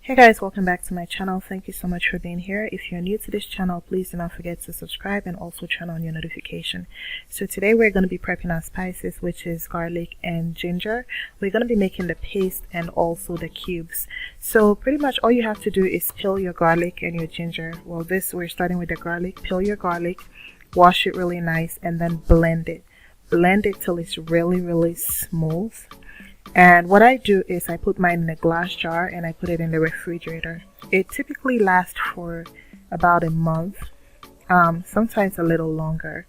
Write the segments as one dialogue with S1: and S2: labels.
S1: Hey guys, welcome back to my channel. Thank you so much for being here. If you're new to this channel, please do not forget to subscribe and also turn on your notification. So today we're going to be prepping our spices, which is garlic and ginger. We're going to be making the paste and also the cubes. So pretty much all you have to do is peel your garlic and your ginger. Well, we're starting with the garlic. Peel your garlic, wash it really nice, and then blend it. Blend it till it's really smooth. And what I do is I put mine in a glass jar and I put it in the refrigerator. It typically lasts for about a month, sometimes a little longer,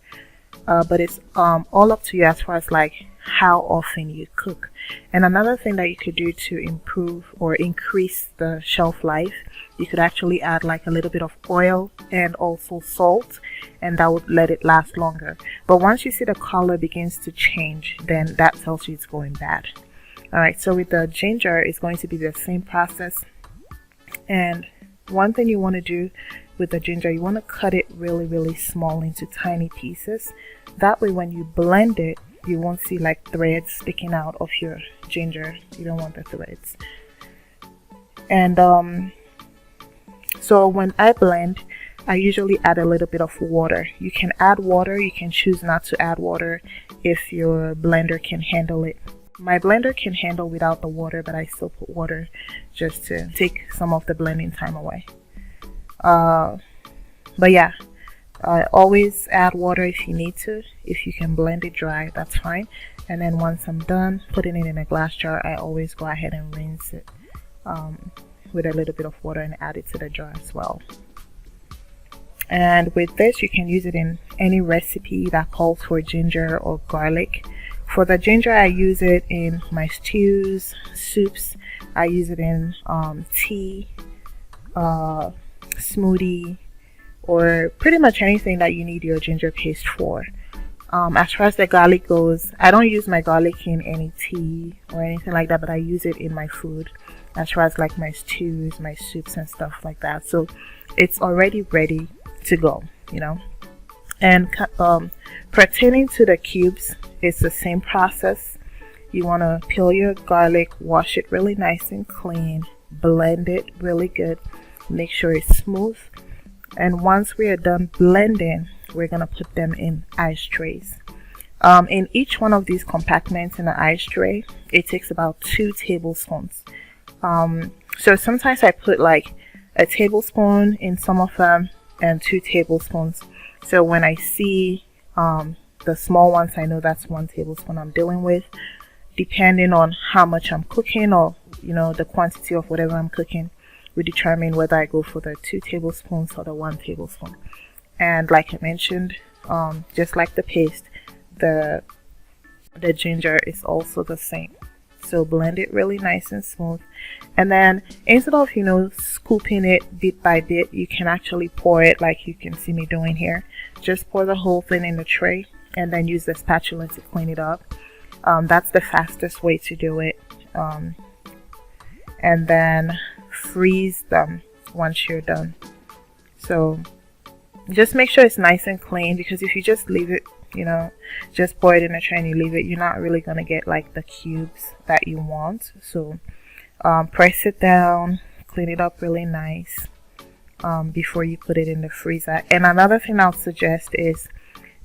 S1: but it's all up to you as far as like how often you cook. And another thing that you could do to improve or increase the shelf life, you could actually add like a little bit of oil and also salt, and that would let it last longer. But once you see the color begins to change, then that tells you it's going bad. Alright, so with the ginger, it's going to be the same process. And one thing you want to do with the ginger, you want to cut it really small into tiny pieces. That way when you blend it, you won't see like threads sticking out of your ginger. You don't want the threads. And so when I blend, I usually add a little bit of water. You can add water, you can choose not to add water if your blender can handle it. My blender can handle without the water, but I still put water just to take some of the blending time away. But yeah, always add water if you need to. If you can blend it dry, that's fine. And then once I'm done putting it in a glass jar, I always go ahead and rinse it with a little bit of water and add it to the jar as well. And with this, you can use it in any recipe that calls for ginger or garlic. For the ginger, I use it in my stews, soups. I use it in tea, smoothie, or pretty much anything that you need your ginger paste for. As far as the garlic goes, I don't use my garlic in any tea or anything like that, but I use it in my food as far as like my stews, my soups and stuff like that. So it's already ready to go, you know. And pertaining to the cubes, it's the same process. You want to peel your garlic, wash it really nice and clean, blend it really good, make sure it's smooth. And once we are done blending, we're going to put them in ice trays. In each one of these compartments in the ice tray, it takes about 2 tablespoons. So sometimes I put like a tablespoon in some of them and 2 tablespoons. So when I see the small ones, I know that's 1 tablespoon I'm dealing with. Depending on how much I'm cooking, or you know, the quantity of whatever I'm cooking, will determine whether I go for the 2 tablespoons or the 1 tablespoon. And like I mentioned, just like the paste, the ginger is also the same. So blend it really nice and smooth. And then instead of, you know, scooping it bit by bit, you can actually pour it like you can see me doing here. Just pour the whole thing in the tray and then use the spatula to clean it up. That's the fastest way to do it. And then freeze them once you're done. So just make sure it's nice and clean, because if you just leave it, you know, just pour it in a tray and you leave it, you're not really gonna get like the cubes that you want. So press it down, clean it up really nice before you put it in the freezer. And another thing I'll suggest is,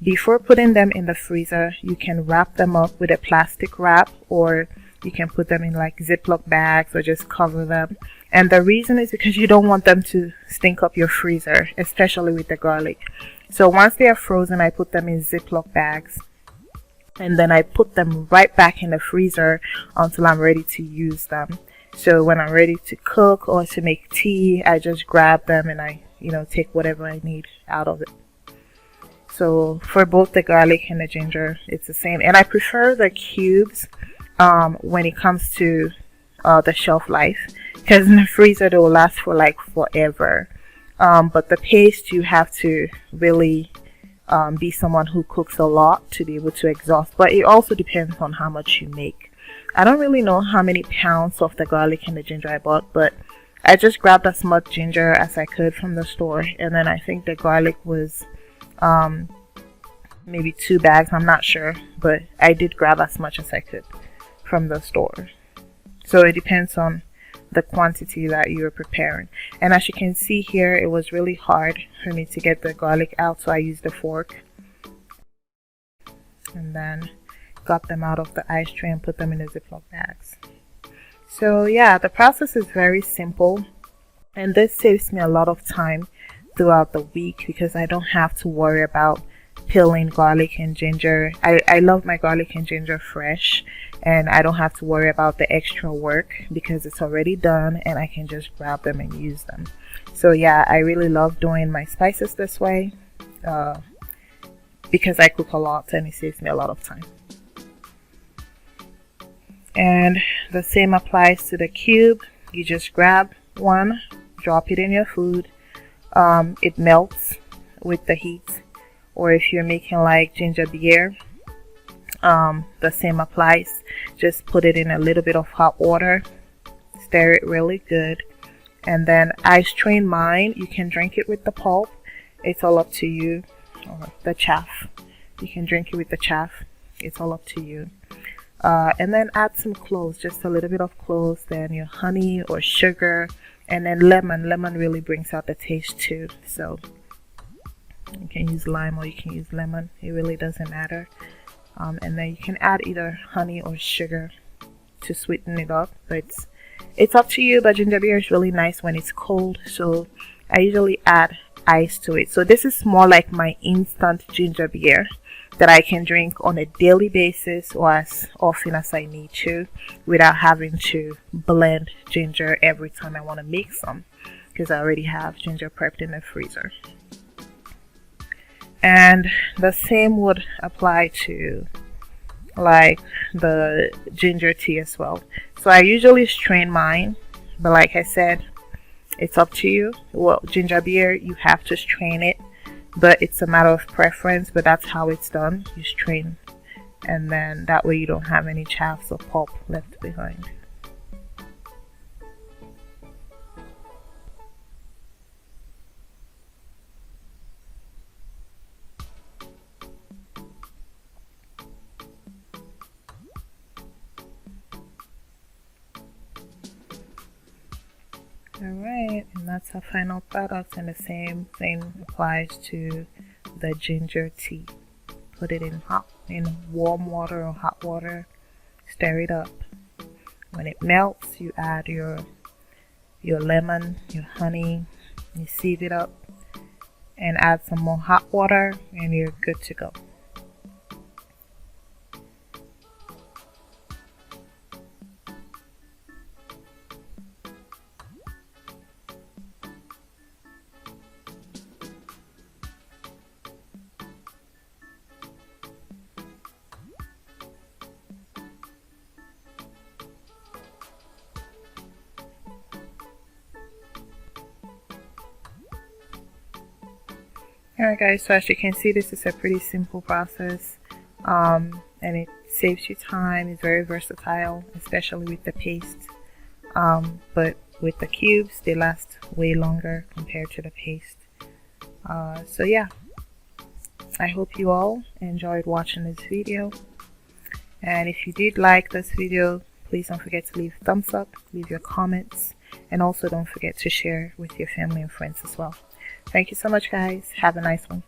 S1: before putting them in the freezer, you can wrap them up with a plastic wrap, or you can put them in like Ziploc bags, or just cover them. And the reason is because you don't want them to stink up your freezer, especially with the garlic. So once they are frozen, I put them in Ziploc bags, and then I put them right back in the freezer until I'm ready to use them. So when I'm ready to cook or to make tea, I just grab them and I, you know, take whatever I need out of it. So for both the garlic and the ginger, it's the same. And I prefer the cubes when it comes to the shelf life, because in the freezer they will last for like forever. But the paste, you have to really be someone who cooks a lot to be able to exhaust. But it also depends on how much you make. I don't really know how many pounds of the garlic and the ginger I bought, but I just grabbed as much ginger as I could from the store. And then I think the garlic was maybe 2 bags, I'm not sure, but I did grab as much as I could from the store. So it depends on the quantity that you're preparing. And as you can see here, it was really hard for me to get the garlic out, so I used a fork and then got them out of the ice tray and put them in the Ziploc bags. So yeah, the process is very simple, and this saves me a lot of time throughout the week because I don't have to worry about peeling garlic and ginger. I love my garlic and ginger fresh, and I don't have to worry about the extra work because it's already done and I can just grab them and use them. So yeah, I really love doing my spices this way because I cook a lot and it saves me a lot of time. And the same applies to the cube. You just grab one, drop it in your food. It melts with the heat. Or if you're making like ginger beer, the same applies. Just put it in a little bit of hot water, stir it really good, and then I strain mine. You can drink it with the pulp, it's all up to you, or the chaff. You can drink it with the chaff, it's all up to you. And then add some cloves, just a little bit of cloves, then your honey or sugar, and then lemon. Lemon really brings out the taste too, so you can use lime or you can use lemon, it really doesn't matter. And then you can add either honey or sugar to sweeten it up, but it's up to you. But ginger beer is really nice when it's cold, so I usually add ice to it. So this is more like my instant ginger beer that I can drink on a daily basis or as often as I need to without having to blend ginger every time I want to make some, because I already have ginger prepped in the freezer. And the same would apply to like the ginger tea as well. So I usually strain mine, but like I said, it's up to you. Well, ginger beer, you have to strain it, but it's a matter of preference, but that's how it's done. You strain, and then that way you don't have any chaffs or pulp left behind. Alright, and that's our final product, and the same thing applies to the ginger tea. Put it in warm water or hot water, stir it up. When it melts, you add your lemon, your honey, you sieve it up, and add some more hot water, and you're good to go. Alright guys, so as you can see, this is a pretty simple process, and it saves you time. It's very versatile, especially with the paste, but with the cubes they last way longer compared to the paste. So yeah, I hope you all enjoyed watching this video, and if you did like this video, please don't forget to leave a thumbs up, leave your comments, and also don't forget to share with your family and friends as well. Thank you so much guys. Have a nice one.